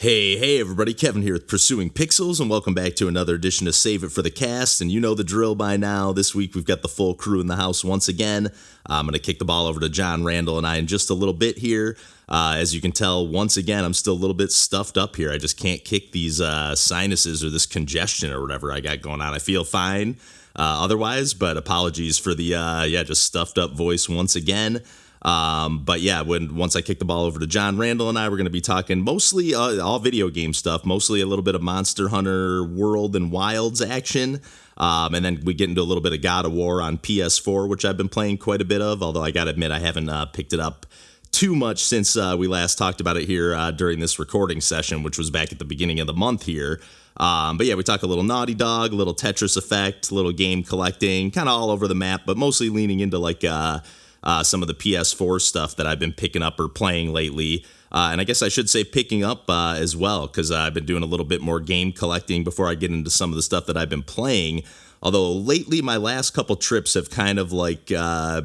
Hey everybody, Kevin here with Pursuing Pixels, and welcome back to another edition of Save It for the Cast, and you know the drill by now. This week we've got the full crew in the house once again. I'm going to kick the ball over to John, Randall, and I in just a little bit here. As you can tell, once again, I'm still a little bit stuffed up here. I just can't kick these sinuses or this congestion or whatever I got going on. I feel fine otherwise, but apologies for the, just stuffed up voice once again. But yeah, once I kick the ball over to John, Randall and I, we're going to be talking mostly all video game stuff, mostly a little bit of Monster Hunter World and Wilds action. And then we get into a little bit of God of War on PS4, which I've been playing quite a bit of, although I got to admit I haven't picked it up too much since we last talked about it here during this recording session, which was back at the beginning of the month here. But yeah, we talk a little Naughty Dog, a little Tetris Effect, a little game collecting, kind of all over the map, but mostly leaning into like some of the PS4 stuff that I've been picking up or playing lately. And I guess I should say picking up as well, because I've been doing a little bit more game collecting before I get into some of the stuff that I've been playing. Although lately my last couple trips have kind of like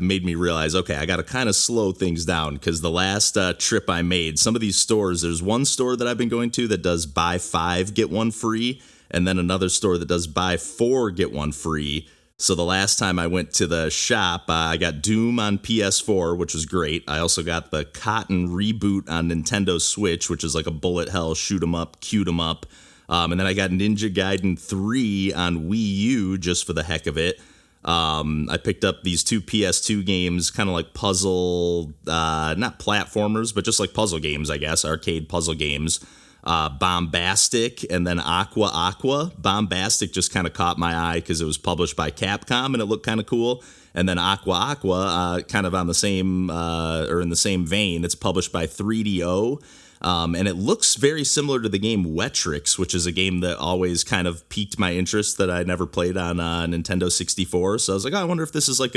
made me realize, okay, I got to kind of slow things down, because the last trip I made, some of these stores, there's one store that I've been going to that does buy 5, get 1 free, and then another store that does buy 4, get 1 free. So the last time I went to the shop, I got Doom on PS4, which was great. I also got the Cotton Reboot on Nintendo Switch, which is like a bullet hell, shoot 'em up, cute 'em up. And then I got Ninja Gaiden 3 on Wii U just for the heck of it. I picked up these 2 PS2 games, kind of like puzzle, not platformers, but just like puzzle games, I guess, arcade puzzle games. Bombastic and then Aqua. Bombastic just kind of caught my eye because it was published by Capcom and it looked kind of cool. And then Aqua, kind of on the same or in the same vein, it's published by 3DO. And it looks very similar to the game Wetrix, which is a game that always kind of piqued my interest that I never played on Nintendo 64. So I was like, I wonder if this is like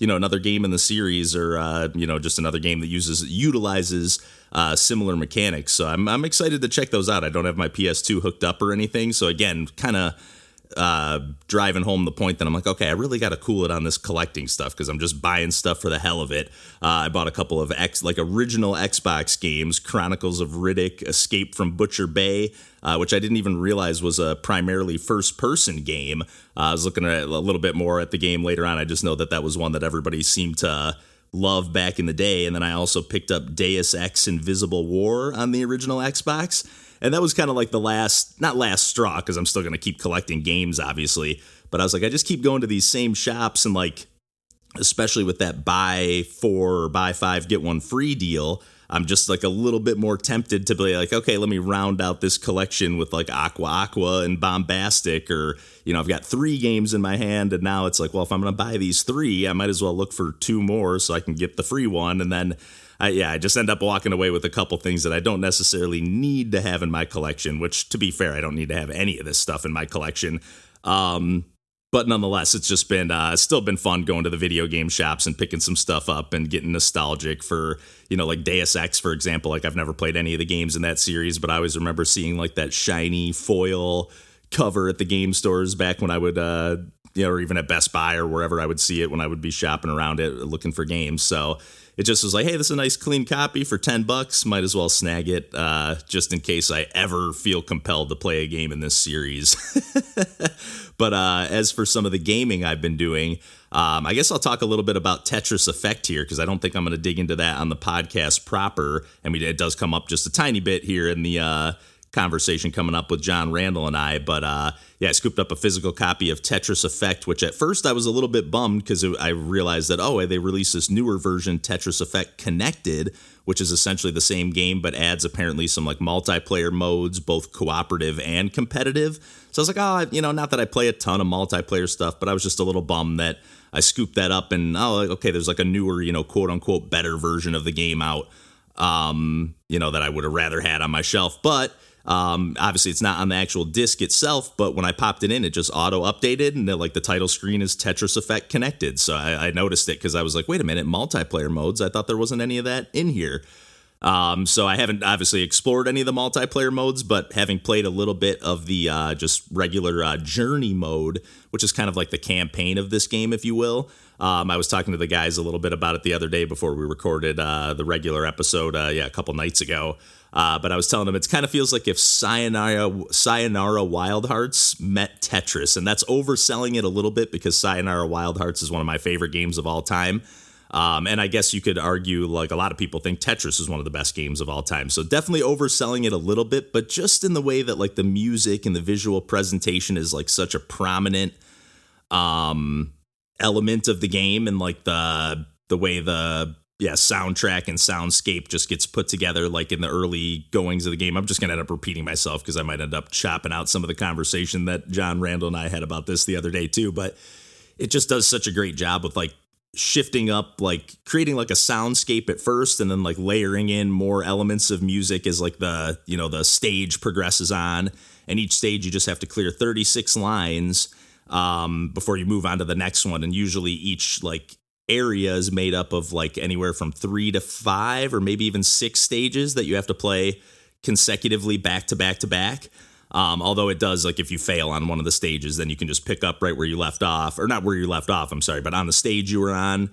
another game in the series, or just another game that utilizes similar mechanics. So I'm excited to check those out. I don't have my PS2 hooked up or anything, so again, kind of driving home the point that I'm like, okay, I really got to cool it on this collecting stuff, because I'm just buying stuff for the hell of it. I bought a couple of original Xbox games, Chronicles of Riddick, Escape from Butcher Bay, which I didn't even realize was a primarily first-person game. I was looking at a little bit more at the game later on. I just know that was one that everybody seemed to love back in the day. And then I also picked up Deus Ex Invisible War on the original Xbox. And that was kind of like not last straw, because I'm still going to keep collecting games, obviously. But I was like, I just keep going to these same shops, and like, especially with that buy 4 or buy 5, get 1 free deal, I'm just like a little bit more tempted to be like, okay, let me round out this collection with like Aqua and Bombastic, or, I've got 3 games in my hand, and now it's like, well, if I'm going to buy these 3, I might as well look for 2 more so I can get the free one. And then I just end up walking away with a couple things that I don't necessarily need to have in my collection, which, to be fair, I don't need to have any of this stuff in my collection. But nonetheless, it's just been still been fun going to the video game shops and picking some stuff up and getting nostalgic for, like Deus Ex, for example. Like, I've never played any of the games in that series, but I always remember seeing like that shiny foil cover at the game stores back when I would, or even at Best Buy or wherever I would see it when I would be shopping around it looking for games. So it just was like, hey, this is a nice clean copy for $10. Might as well snag it just in case I ever feel compelled to play a game in this series. But as for some of the gaming I've been doing, I guess I'll talk a little bit about Tetris Effect here, because I don't think I'm going to dig into that on the podcast proper. I mean, it does come up just a tiny bit here in the conversation coming up with John, Randall, and I. But I scooped up a physical copy of Tetris Effect, which at first I was a little bit bummed, because I realized that, they released this newer version, Tetris Effect Connected, which is essentially the same game, but adds apparently some like multiplayer modes, both cooperative and competitive. So I was like, not that I play a ton of multiplayer stuff, but I was just a little bummed that I scooped that up and, okay, there's like a newer, quote unquote, better version of the game out, that I would have rather had on my shelf. But obviously it's not on the actual disc itself, but when I popped it in, it just auto updated, and the title screen is Tetris Effect Connected. So I noticed it, because I was like, wait a minute, multiplayer modes, I thought there wasn't any of that in here. So I haven't obviously explored any of the multiplayer modes, but having played a little bit of the just regular journey mode, which is kind of like the campaign of this game, if you will. I was talking to the guys a little bit about it the other day before we recorded the regular episode, a couple nights ago. But I was telling him it kind of feels like if Sayonara Wild Hearts met Tetris, and that's overselling it a little bit because Sayonara Wild Hearts is one of my favorite games of all time. And I guess you could argue, like a lot of people think Tetris is one of the best games of all time. So definitely overselling it a little bit, but just in the way that like the music and the visual presentation is like such a prominent element of the game, and like the way the soundtrack and soundscape just gets put together like in the early goings of the game. I'm just gonna end up repeating myself because I might end up chopping out some of the conversation that John, Randall, and I had about this the other day too, but it just does such a great job with like shifting up, like creating like a soundscape at first and then like layering in more elements of music as like the stage progresses on, and each stage you just have to clear 36 lines before you move on to the next one. And usually each like area is made up of like anywhere from 3 to 5 or maybe even 6 stages that you have to play consecutively back to back to back. Although it does, like if you fail on one of the stages, then you can just pick up right where you left off, or not where you left off, I'm sorry, but on the stage you were on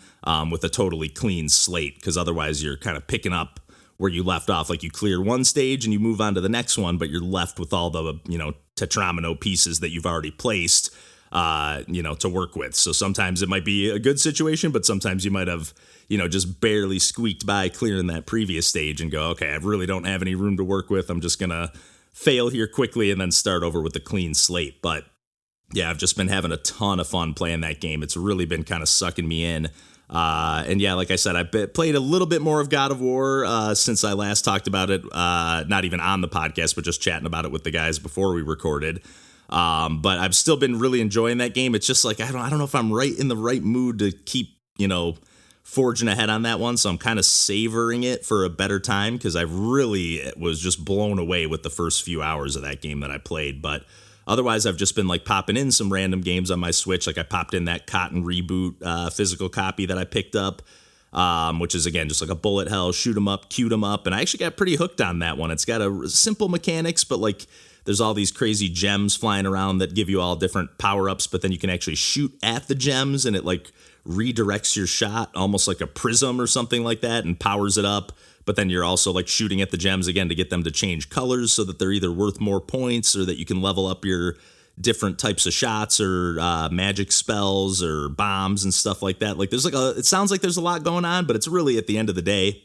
with a totally clean slate, because otherwise you're kind of picking up where you left off. Like you clear one stage and you move on to the next one, but you're left with all the, tetramino pieces that you've already placed, to work with. So sometimes it might be a good situation, but sometimes you might have, just barely squeaked by clearing that previous stage and go, okay, I really don't have any room to work with. I'm just going to fail here quickly and then start over with a clean slate. But yeah, I've just been having a ton of fun playing that game. It's really been kind of sucking me in. And yeah, like I said, I've played a little bit more of God of War since I last talked about it, not even on the podcast, but just chatting about it with the guys before we recorded. But I've still been really enjoying that game. It's just like, I don't know if I'm right in the right mood to keep, forging ahead on that one. So I'm kind of savoring it for a better time, because I really was just blown away with the first few hours of that game that I played. But otherwise, I've just been like popping in some random games on my Switch. Like I popped in that Cotton Reboot physical copy that I picked up, which is, again, just like a bullet hell, shoot 'em up, cute 'em up. And I actually got pretty hooked on that one. It's got a simple mechanics, but like there's all these crazy gems flying around that give you all different power-ups, but then you can actually shoot at the gems and it like redirects your shot almost like a prism or something like that and powers it up. But then you're also like shooting at the gems again to get them to change colors so that they're either worth more points or that you can level up your different types of shots or magic spells or bombs and stuff like that. Like it sounds like there's a lot going on, but it's really, at the end of the day,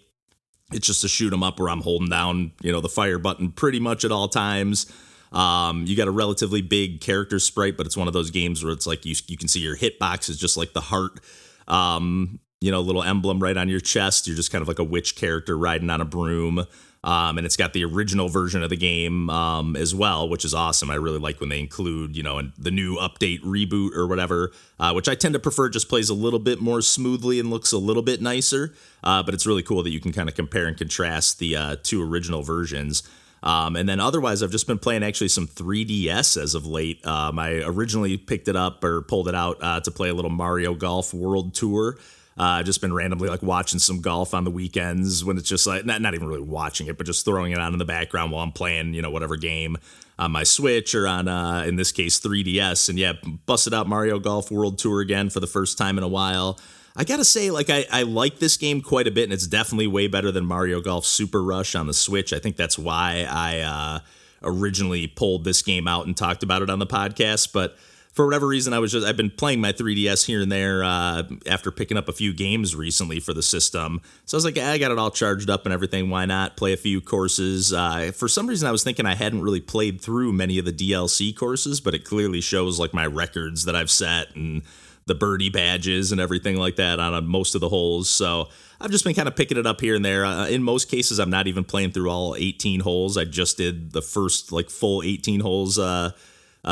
it's just a shoot 'em up where I'm holding down, the fire button pretty much at all times. You got a relatively big character sprite, but it's one of those games where it's like you can see your hitbox is just like the heart, little emblem right on your chest. You're just kind of like a witch character riding on a broom. And it's got the original version of the game as well, which is awesome. I really like when they include, the new update Reboot or whatever, which I tend to prefer. Just plays a little bit more smoothly and looks a little bit nicer. But it's really cool that you can kind of compare and contrast the 2 original versions. And then otherwise, I've just been playing actually some 3DS as of late. I originally picked it up or pulled it out to play a little Mario Golf World Tour. I've just been randomly like watching some golf on the weekends when it's just like not even really watching it, but just throwing it on in the background while I'm playing, whatever game on my Switch or on, in this case, 3DS. And yeah, busted out Mario Golf World Tour again for the first time in a while. I gotta say, like, I like this game quite a bit, and it's definitely way better than Mario Golf Super Rush on the Switch. I think that's why I originally pulled this game out and talked about it on the podcast. But for whatever reason, I've been playing my 3DS here and there after picking up a few games recently for the system. So I was like, I got it all charged up and everything. Why not play a few courses? For some reason, I was thinking I hadn't really played through many of the DLC courses, but it clearly shows like my records that I've set and the birdie badges and everything like that on most of the holes. So I've just been kind of picking it up here and there. In most cases, I'm not even playing through all 18 holes. I just did the first like full 18 holes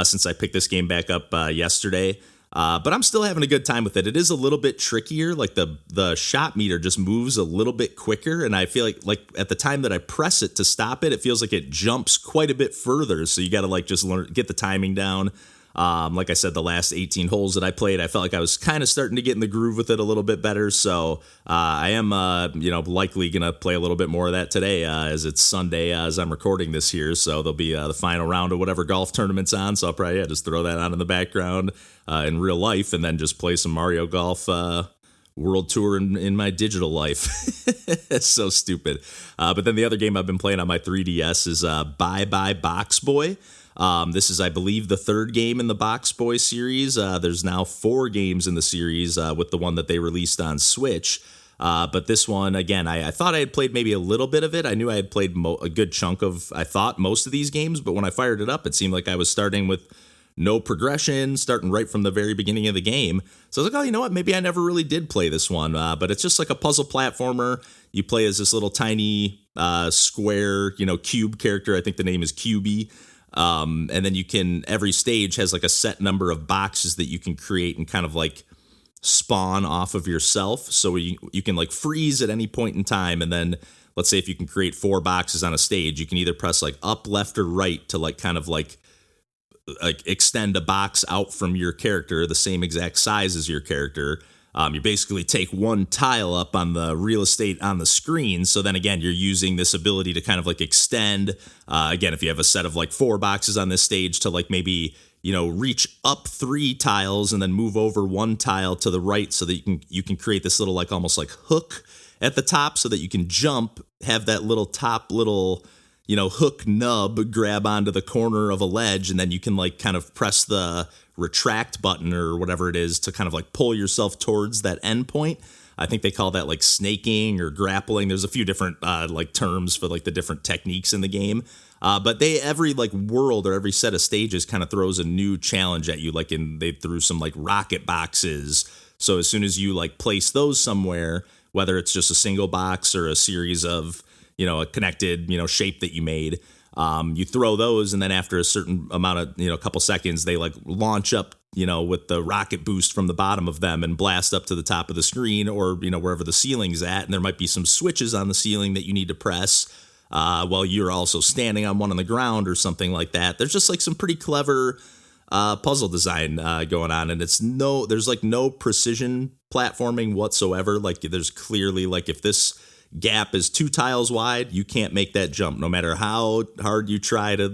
since I picked this game back up yesterday. But I'm still having a good time with it. It is a little bit trickier. Like the shot meter just moves a little bit quicker. And I feel like at the time that I press it to stop it, it feels like it jumps quite a bit further. So you got to like just get the timing down. Like I said, the last 18 holes that I played, I felt like I was kind of starting to get in the groove with it a little bit better. So I am, likely going to play a little bit more of that today as it's Sunday as I'm recording this here. So there'll be the final round of whatever golf tournament's on. So I'll probably just throw that on in the background in real life and then just play some Mario Golf world tour in my digital life. It's so stupid. But then the other game I've been playing on my 3DS is BoyBoy BoxBoy. This is, I believe, the third game in the BoxBoy series. There's now 4 games in the series with the one that they released on Switch. But this one, again, I thought I had played maybe a little bit of it. I knew I had played a good chunk of, I thought, most of these games. But when I fired it up, it seemed like I was starting with no progression, starting right from the very beginning of the game. So I was like, oh, you know what? Maybe I never really did play this one. But it's just like a puzzle platformer. You play as this little tiny square, cube character. I think the name is Cubey. And then you can, every stage has like a set number of boxes that you can create and kind of like spawn off of yourself. So you can like freeze at any point in time. And then let's say if you can create 4 boxes on a stage, you can either press like up, left, or right to like kind of like extend a box out from your character the same exact size as your character. You basically take one tile up on the real estate on the screen. So then again, you're using this ability to kind of like extend. Again, if you have a set of like 4 boxes on this stage, to like maybe, reach up 3 tiles and then move over 1 tile to the right so that you can create this little like almost like hook at the top so that you can jump, have that little top little hook nub grab onto the corner of a ledge, and then you can like kind of press the retract button or whatever it is to kind of like pull yourself towards that end point. I think they call that like snaking or grappling. There's a few different like terms for like the different techniques in the game. But every like world or every set of stages kind of throws a new challenge at you. Like they threw some like rocket boxes. So as soon as you like place those somewhere, whether it's just a single box or a series of a connected, shape that you made. You throw those, and then after a certain amount of, a couple seconds, they like launch up, with the rocket boost from the bottom of them and blast up to the top of the screen or, wherever the ceiling's at. And there might be some switches on the ceiling that you need to press while you're also standing on one on the ground or something like that. There's just like some pretty clever puzzle design going on. And there's like no precision platforming whatsoever. Like there's clearly like if this gap is 2 tiles wide, you can't make that jump no matter how hard you try to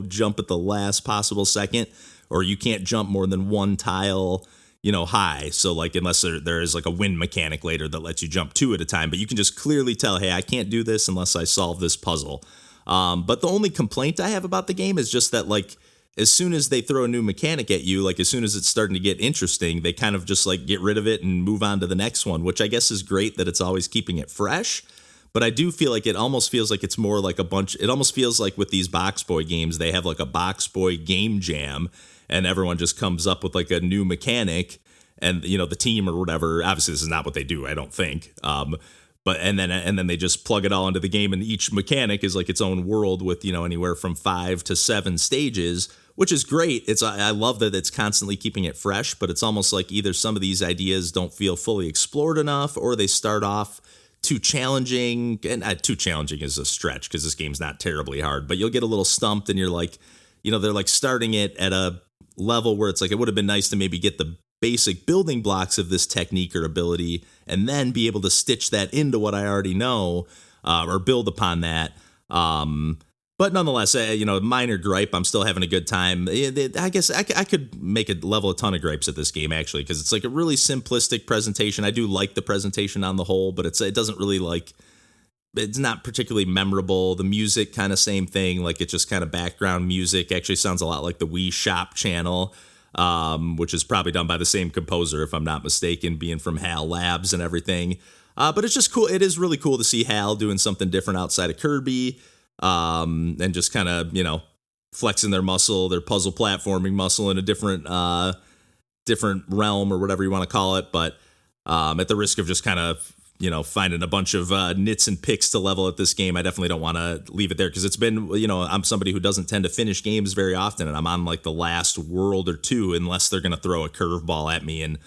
jump at the last possible second, or you can't jump more than 1 tile high. So like unless there is like a win mechanic later that lets you jump 2 at a time, but you can just clearly tell, hey, I can't do this unless I solve this puzzle. But the only complaint I have about the game is just that like as soon as they throw a new mechanic at you, like as soon as it's starting to get interesting, they kind of just like get rid of it and move on to the next one, which I guess is great that it's always keeping it fresh. But I do feel like it almost feels like it's more like it almost feels like with these BoxBoy games, they have like a BoxBoy game jam and everyone just comes up with like a new mechanic and, the team or whatever. Obviously, this is not what they do, I don't think. And then they just plug it all into the game, and each mechanic is like its own world with, anywhere from 5 to 7 stages, which is great. I love that it's constantly keeping it fresh, but it's almost like either some of these ideas don't feel fully explored enough, or they start off too challenging. And too challenging is a stretch because this game's not terribly hard, but you'll get a little stumped and you're like, they're like starting it at a level where it's like, it would have been nice to maybe get the basic building blocks of this technique or ability and then be able to stitch that into what I already know or build upon that. But nonetheless, minor gripe, I'm still having a good time. I guess I could make a level a ton of gripes at this game, actually, because it's like a really simplistic presentation. I do like the presentation on the whole, but it doesn't really like, it's not particularly memorable. The music, kind of same thing. Like it's just kind of background music. Actually sounds a lot like the Wii Shop channel, which is probably done by the same composer, if I'm not mistaken, being from HAL Labs and everything. But it's just cool. It is really cool to see HAL doing something different outside of Kirby. And just kind of, flexing their puzzle platforming muscle in a different realm or whatever you want to call it. But at the risk of just kind of, finding a bunch of nits and picks to level at this game, I definitely don't want to leave it there because it's been, I'm somebody who doesn't tend to finish games very often, and I'm on like the last world or 2 unless they're going to throw a curveball at me and,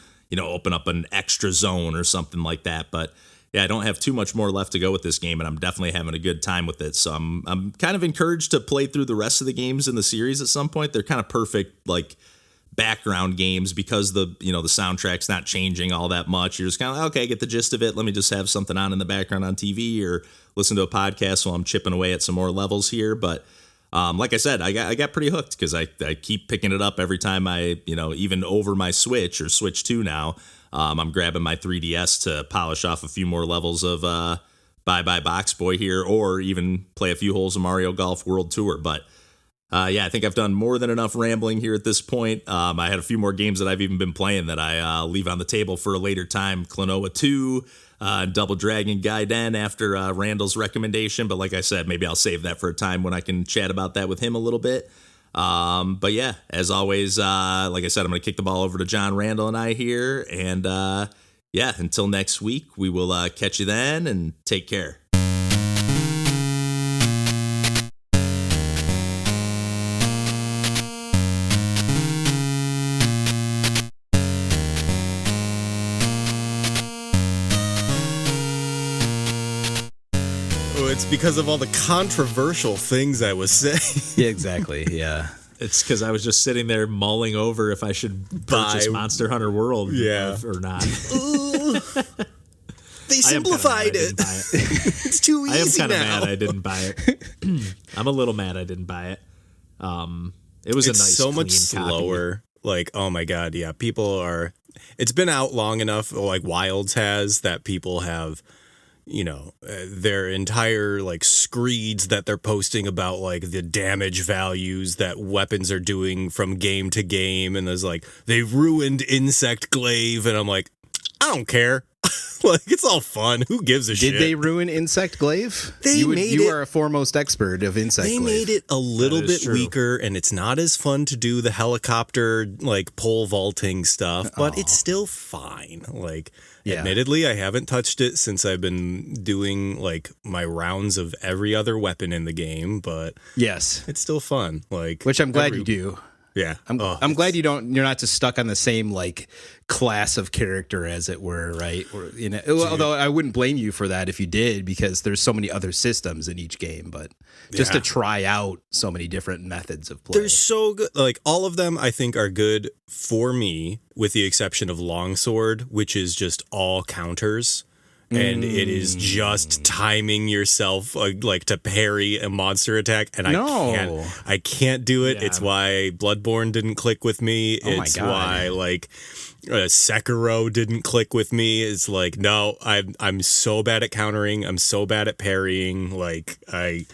open up an extra zone or something like that. But yeah, I don't have too much more left to go with this game, and I'm definitely having a good time with it. So I'm kind of encouraged to play through the rest of the games in the series at some point. They're kind of perfect, like background games because the soundtrack's not changing all that much. You're just kind of like, okay, I get the gist of it. Let me just have something on in the background on TV or listen to a podcast while I'm chipping away at some more levels here. But like I said, I got pretty hooked because I keep picking it up every time I, even over my Switch or Switch 2 now. I'm grabbing my 3DS to polish off a few more levels of Bye Bye BoxBoy here, or even play a few holes of Mario Golf World Tour. But yeah, I think I've done more than enough rambling here at this point. I had a few more games that I've even been playing that I leave on the table for a later time. Klonoa 2, Double Dragon Gaiden after Randall's recommendation. But like I said, maybe I'll save that for a time when I can chat about that with him a little bit. But yeah, as always, like I said, I'm going to kick the ball over to John, Randall, and I here. And yeah, until next week, we will catch you then, and take care. It's because of all the controversial things I was saying. Yeah, exactly. Yeah. It's because I was just sitting there mulling over if I should purchase Monster Hunter World or not. They simplified it. It's too easy. I am kind of now. mad I didn't buy it. I'm a little mad I didn't buy it. It was a nice, so much clean slower. copy. Like, oh my God, yeah. People are. It's been out long enough, like Wilds has, that people have, you know, their entire like screeds that they're posting about like the damage values that weapons are doing from game to game, and there's like they've ruined Insect Glaive, and I'm like, I don't care. Like, it's all fun. Who gives a shit? Did they ruin Insect Glaive? You are a foremost expert of Insect Glaive. They made it a little bit true. weaker, and it's not as fun to do the helicopter, like, pole vaulting stuff, but it's still fine. Like, admittedly, I haven't touched it since I've been doing, like, my rounds of every other weapon in the game, but yes, it's still fun. Like, which I'm glad you do. Yeah. I'm glad you're not just stuck on the same like class of character, as it were, right? Or, you know, although I wouldn't blame you for that if you did, because there's so many other systems in each game, but just to try out so many different methods of play. They're so good. Like, all of them I think are good for me, with the exception of Longsword, which is just all counters. And it is just timing yourself like to parry a monster attack, and I can't do it. Yeah. It's why Bloodborne didn't click with me. It's why like Sekiro didn't click with me. It's like, no, I'm so bad at countering. I'm so bad at parrying. Like I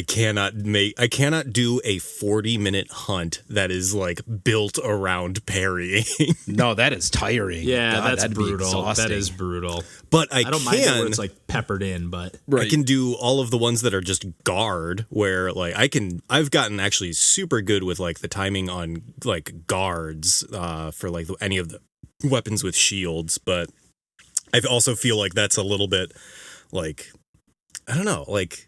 cannot do a 40-minute hunt that is like built around parrying. No, that is tiring. Yeah, God, that's brutal. That is brutal. But I don't mind it when it's like peppered in, but I can do all of the ones that are just guard, where like I've gotten actually super good with like the timing on like guards for like any of the weapons with shields, but I also feel like that's a little bit like, I don't know, like,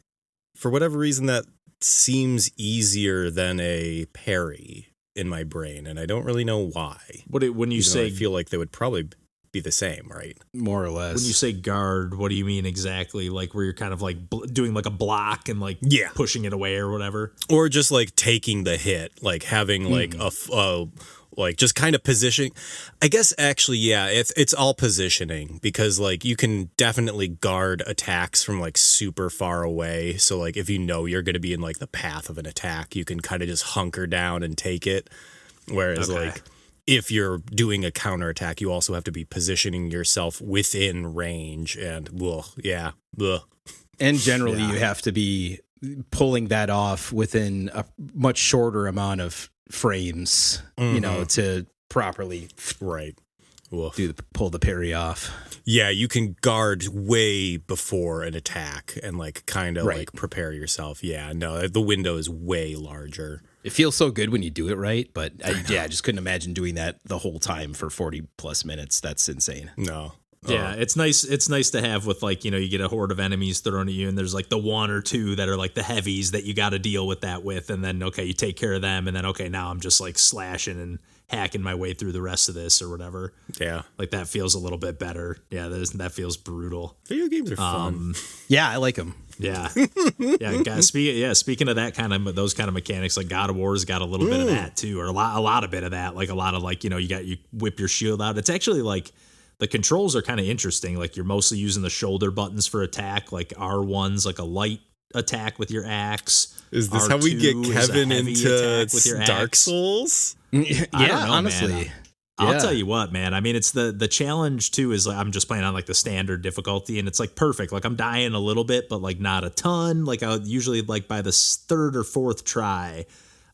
for whatever reason, that seems easier than a parry in my brain, and I don't really know why. When you say, I feel like they would probably be the same, right? More or less. When you say guard, what do you mean exactly? Like where you're kind of like doing like a block and like pushing it away or whatever? Or just like taking the hit, like having like like just kind of positioning. I guess actually, yeah, it's all positioning, because like you can definitely guard attacks from like super far away. So like if you know you're going to be in like the path of an attack, you can kind of just hunker down and take it. Whereas like if you're doing a counterattack, you also have to be positioning yourself within range, and and generally you have to be pulling that off within a much shorter amount of frames, you know, to properly pull the parry off. Yeah, you can guard way before an attack and like kind of like prepare yourself. Yeah, no, the window is way larger. It feels so good when you do it right, but I just couldn't imagine doing that the whole time for 40 plus minutes. That's insane. No. Yeah, it's nice. It's nice to have with like, you know, you get a horde of enemies thrown at you, and there's like the one or two that are like the heavies that you got to deal with that with, and then you take care of them, and then now I'm just like slashing and hacking my way through the rest of this or whatever. Yeah, like that feels a little bit better. Yeah, that feels brutal. Video games are fun. Yeah, I like them. Yeah, guys. Speaking of that kind of those kind of mechanics, like God of War's got a little bit of that too, or a lot of bit of that. Like a lot of like, you know, you whip your shield out. It's actually like, the controls are kind of interesting. Like you're mostly using the shoulder buttons for attack. Like R1's like a light attack with your axe. Is this how we get Kevin into Dark Souls? Yeah, honestly. I'll tell you what, man. I mean, it's the challenge too is like, I'm just playing on like the standard difficulty, and it's like perfect. Like I'm dying a little bit, but like not a ton. Like I'll usually like by the third or fourth try,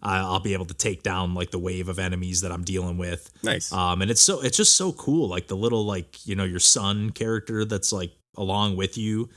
I'll be able to take down like the wave of enemies that I'm dealing with. Nice. And it's just so cool. Like the little like your son character that's like along with you.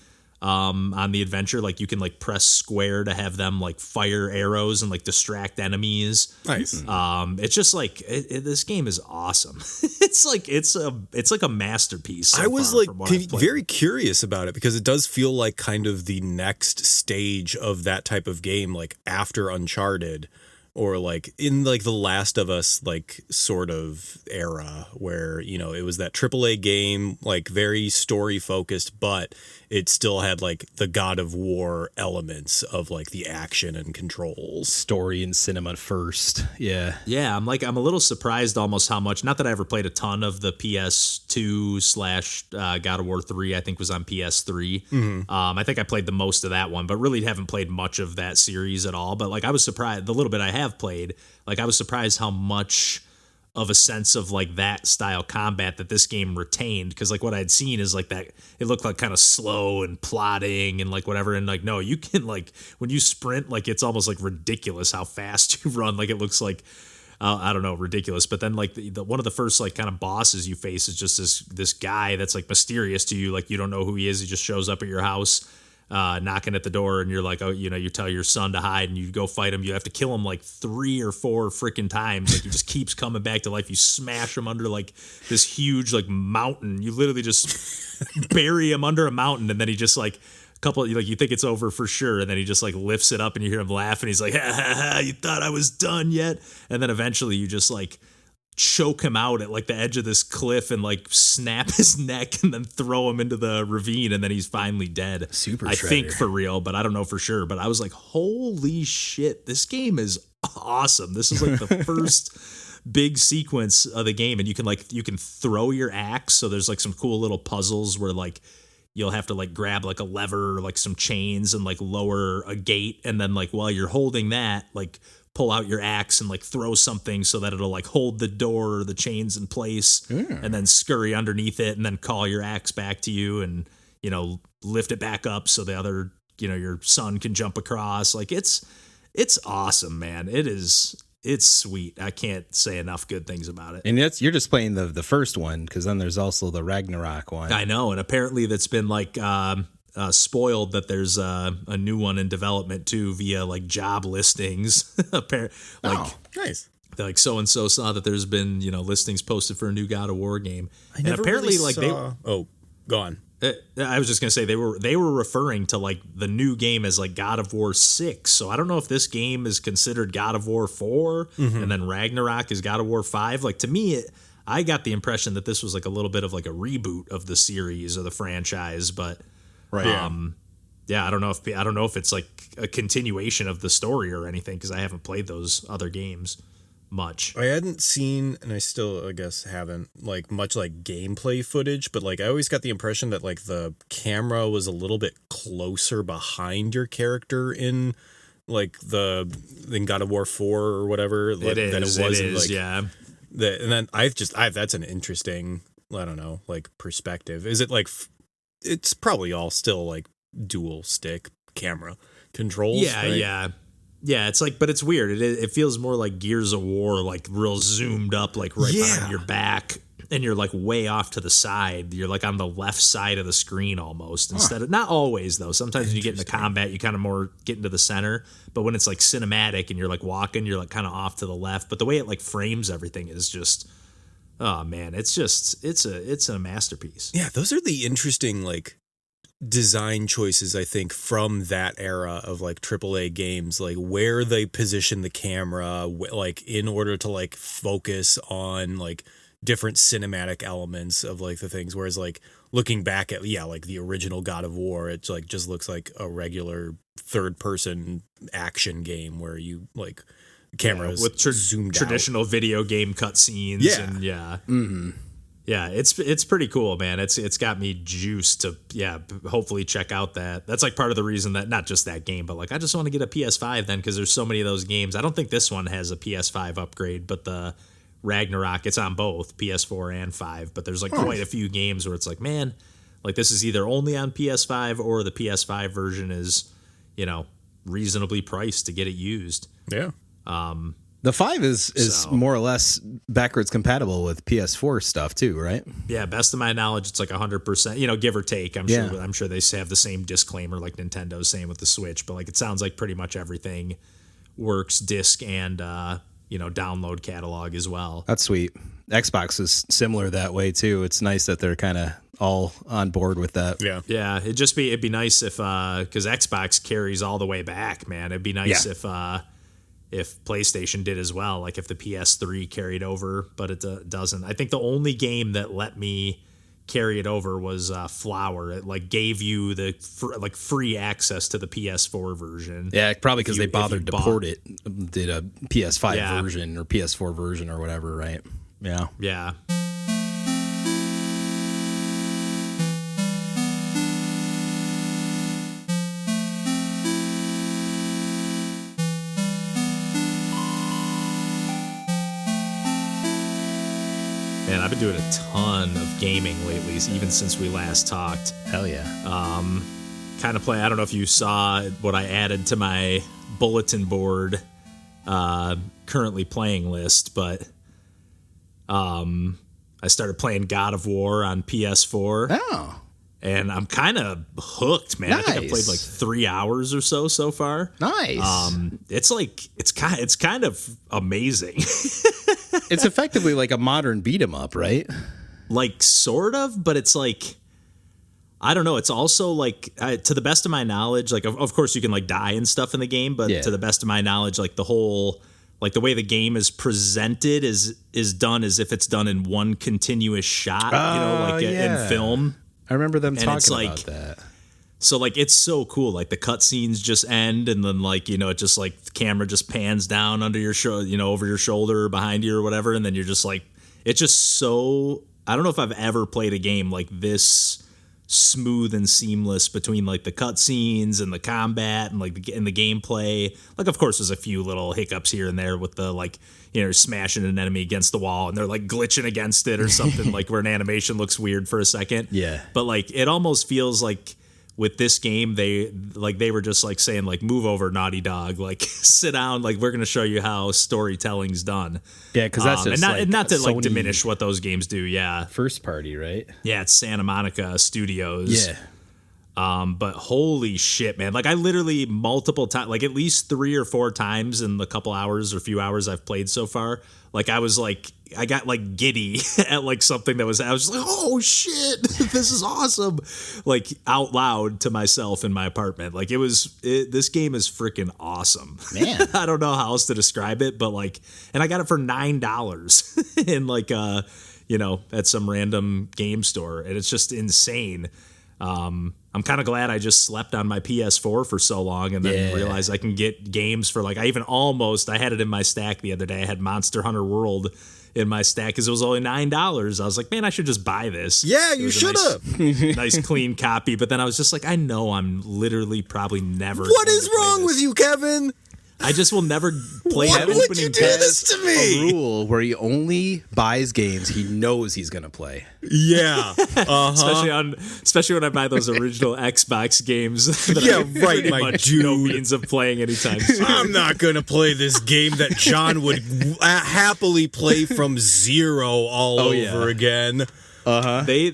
On the adventure, like you can like press square to have them like fire arrows and like distract enemies. Nice. It's just like this game is awesome. it's like a masterpiece. So I was far like from what I've played. very curious about it because it does feel like kind of the next stage of that type of game, like after Uncharted. Or like in like the Last of Us like sort of era where, it was that AAA game, like very story focused, but it still had like the God of War elements of like the action and controls. Story and cinema first. Yeah. Yeah, I'm a little surprised almost how much, not that I ever played a ton of the PS2 / God of War 3, I think was on PS3. Mm-hmm. I think I played the most of that one, but really haven't played much of that series at all. But like I was surprised, the little bit I have played, like I was surprised how much of a sense of like that style combat that this game retained, because like what I'd seen is like that it looked like kind of slow and plodding and like whatever, and like no, you can like when you sprint, like it's almost like ridiculous how fast you run. Like it looks like I don't know, ridiculous. But then like the one of the first like kind of bosses you face is just this guy that's like mysterious to you, like you don't know who he is. He just shows up at your house knocking at the door, and you're like, oh, you tell your son to hide, and you go fight him. You have to kill him like 3 or 4 freaking times. Like he just keeps coming back to life. You smash him under like this huge like mountain. You literally just bury him under a mountain, and then he just like couple like you think it's over for sure, and then he just like lifts it up, and you hear him laugh, and he's like, ha, ha, ha, you thought I was done yet? And then eventually you just like choke him out at like the edge of this cliff and like snap his neck and then throw him into the ravine, and then he's finally dead. I think for real, but I don't know for sure. But I was like, holy shit, this game is awesome. This is like the first big sequence of the game, and you can throw your axe. So there's like some cool little puzzles where like you'll have to like grab like a lever or like some chains and like lower a gate, and then like while you're holding that, like pull out your axe and like throw something so that it'll like hold the door or the chains in place, and then scurry underneath it and then call your axe back to you and lift it back up so the other your son can jump across. Like it's awesome, man. It's sweet. I can't say enough good things about it. And you're just playing the first one, because then there's also the Ragnarok one. I know, and apparently that's been like spoiled that there's a new one in development too via like job listings. Nice. Like so and so saw that there's been listings posted for a new God of War game, and apparently really saw... go on. I was just gonna say they were referring to like the new game as like God of War 6. So I don't know if this game is considered God of War 4, and then Ragnarok is God of War 5. Like to me, I got the impression that this was like a little bit of like a reboot of the series or the franchise, but right. Yeah, I don't know if it's like a continuation of the story or anything, because I haven't played those other games much. I hadn't seen, and I still I guess haven't, like much like gameplay footage, but like I always got the impression that like the camera was a little bit closer behind your character in like in God of War 4 or whatever. It is. Yeah. And then that's an interesting, I don't know, like perspective. Is it like it's probably all still like dual stick camera controls? Yeah, right? Yeah, it's like, but it's weird. It feels more like Gears of War, like real zoomed up, like right behind your back, and you're like way off to the side. You're like on the left side of the screen almost. Instead of, not always though. Sometimes when you get into combat, you kind of more get into the center. But when it's like cinematic and you're like walking, you're like kind of off to the left. But the way it like frames everything is just, oh man, it's a masterpiece. Yeah, those are the interesting like design choices, I think, from that era of like AAA games, like where they position the camera, like in order to like focus on like different cinematic elements of like the things. Whereas like looking back at like the original God of War, it's like just looks like a regular third person action game where you like cameras with zoomed traditional video game cutscenes. Yeah, it's pretty cool, man. It's got me juiced to hopefully check out that. That's like part of the reason that, not just that game, but like I just want to get a PS5 then, because there's so many of those games. I don't think this one has a PS5 upgrade, but the Ragnarok. It's on both PS4 and 5, but there's like quite a few games where it's like, man, like this is either only on PS5 or the PS5 version is, you know, reasonably priced to get it used. Yeah. The 5 is more or less backwards compatible with PS4 stuff too, right? Yeah, best of my knowledge, it's like 100%, you know, give or take. I'm sure they have the same disclaimer like Nintendo's saying with the Switch, but like it sounds like pretty much everything works disc and you know, download catalog as well. That's sweet. Xbox is similar that way too. It's nice that they're kind of all on board with that. Yeah. It'd be nice if because Xbox carries all the way back, man. It'd be nice if PlayStation did as well, like if the PS3 carried over, but it doesn't. I think the only game that let me carry it over was Flower. It like gave you the free access to the PS4 version. Yeah, probably because they bothered to port it. Did a PS5 version or PS4 version or whatever, right? Yeah. Yeah. Man, I've been doing a ton of gaming lately, even since we last talked. Hell yeah. Kind of play. I don't know if you saw what I added to my bulletin board currently playing list, but I started playing God of War on PS4. Oh. And I'm kind of hooked, man. Nice. I think I played like 3 hours or so far. Nice. It's kind of amazing. It's effectively like a modern beat 'em up, right? Like sort of, but it's like, I don't know. It's also like, to the best of my knowledge, like of course you can like die and stuff in the game, but to the best of my knowledge, like the whole, like the way the game is presented is done as if it's done in one continuous shot, in film. I remember them And talking it's like, about that. So like it's so cool. Like the cutscenes just end, and then like, you know, it just like the camera just pans down under your over your shoulder or behind you or whatever, and then you're just like, it's just so, I don't know if I've ever played a game like this smooth and seamless between like the cutscenes and the combat and like the gameplay. Like of course there's a few little hiccups here and there with the like, you know, smashing an enemy against the wall and they're like glitching against it or something like where an animation looks weird for a second. Yeah. But like it almost feels like with this game they were just like saying like, move over, Naughty Dog, like sit down, like we're gonna show you how storytelling's done. Yeah, because that's just and not to like Sony diminish what those games do. Yeah, first party, right? yeah, it's Santa Monica Studios. Yeah. But holy shit, man. Like I literally multiple times, like at least 3 or 4 times in the couple hours or few hours I've played so far. Like I got like giddy at like something I was just like, oh shit, this is awesome. Like out loud to myself in my apartment. Like this game is freaking awesome. Man. I don't know how else to describe it, but like, and I got it for $9 in like, you know, at some random game store. And it's just insane. I'm kind of glad I just slept on my PS4 for so long and then realized I can get games for like, I had it in my stack the other day. I had Monster Hunter World in my stack because it was only $9. I was like, man, I should just buy this. Yeah, you should have. Nice clean copy. But then I was just like, I know I'm literally probably never. What is wrong with you, Kevin? I just will never play Why that would opening you do this to me? A rule where he only buys games he knows he's gonna play. Yeah, especially when I buy those original Xbox games. That Yeah, I right, pretty my much dude. no means of playing anytime soon. I'm not gonna play this game that John would happily play from zero all over again. They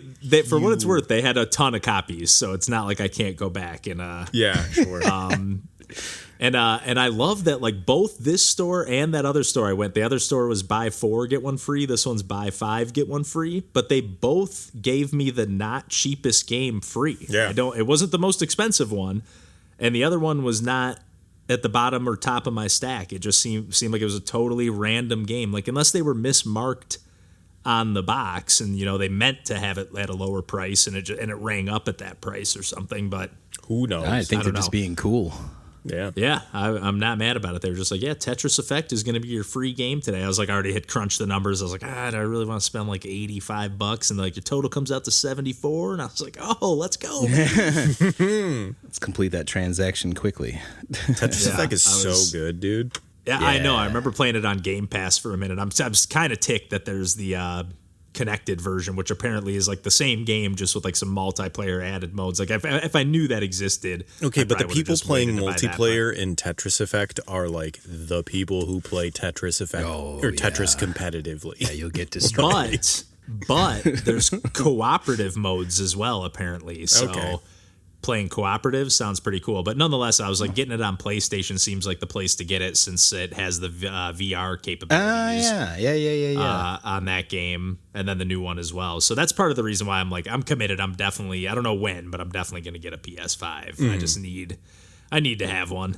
for what it's worth, they had a ton of copies, so it's not like I can't go back and Yeah, sure. And I love that like both this store and that other store I went. The other store was buy 4 get 1 free. This one's buy 5 get 1 free. But they both gave me the not cheapest game free. Yeah. It wasn't the most expensive one, and the other one was not at the bottom or top of my stack. It just seemed like it was a totally random game. Like unless they were mismarked on the box, and you know they meant to have it at a lower price, and it rang up at that price or something. But Who knows? I think they're don't just know. being cool. Yeah, I'm not mad about it. They were just like, yeah, Tetris Effect is going to be your free game today. I was like, I already had crunched the numbers. I was like, do I really want to spend like $85? And like your total comes out to 74. And I was like, oh, let's go. Let's complete that transaction quickly. Tetris Effect is so good, dude. Yeah, I know. I remember playing it on Game Pass for a minute. I'm kind of ticked that there's the connected version, which apparently is like the same game, just with like some multiplayer added modes. Like if I knew that existed. Okay, but the people playing multiplayer that, in Tetris Effect are like the people who play Tetris Effect or Tetris competitively. Yeah, you'll get destroyed. But there's cooperative modes as well, apparently. So playing cooperative sounds pretty cool. But nonetheless, I was like, getting it on PlayStation seems like the place to get it, since it has the VR capabilities. On that game, and then the new one as well. So that's part of the reason why I'm like, I'm committed. I'm definitely, I don't know when, but I'm definitely going to get a PS5. I need to have one.